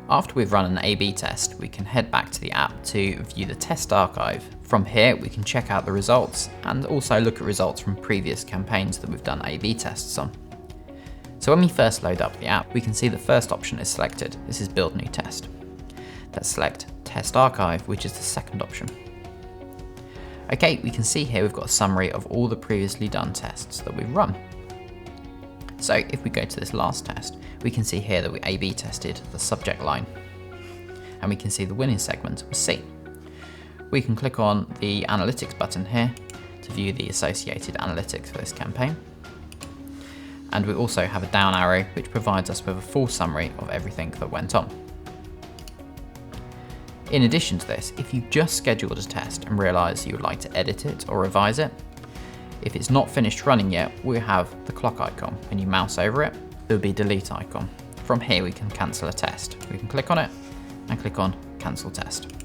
After we've run an A/B test, we can head back to the app to view the test archive. From here, we can check out the results and also look at results from previous campaigns that we've done A/B tests on. So when we first load up the app, we can see the first option is selected. This is Build New Test. Let's select Test Archive, which is the second option. Okay, we can see here we've got a summary of all the previously done tests that we've run. So if we go to this last test, we can see here that we A/B tested the subject line, and we can see the winning segment was C. We can click on the Analytics button here to view the associated analytics for this campaign. And we also have a down arrow which provides us with a full summary of everything that went on. In addition to this, if you just scheduled a test and realise you would like to edit it or revise it, if it's not finished running yet, we have the clock icon. When you mouse over it, there will be a delete icon. From here we can cancel a test. We can click on it and click on Cancel Test.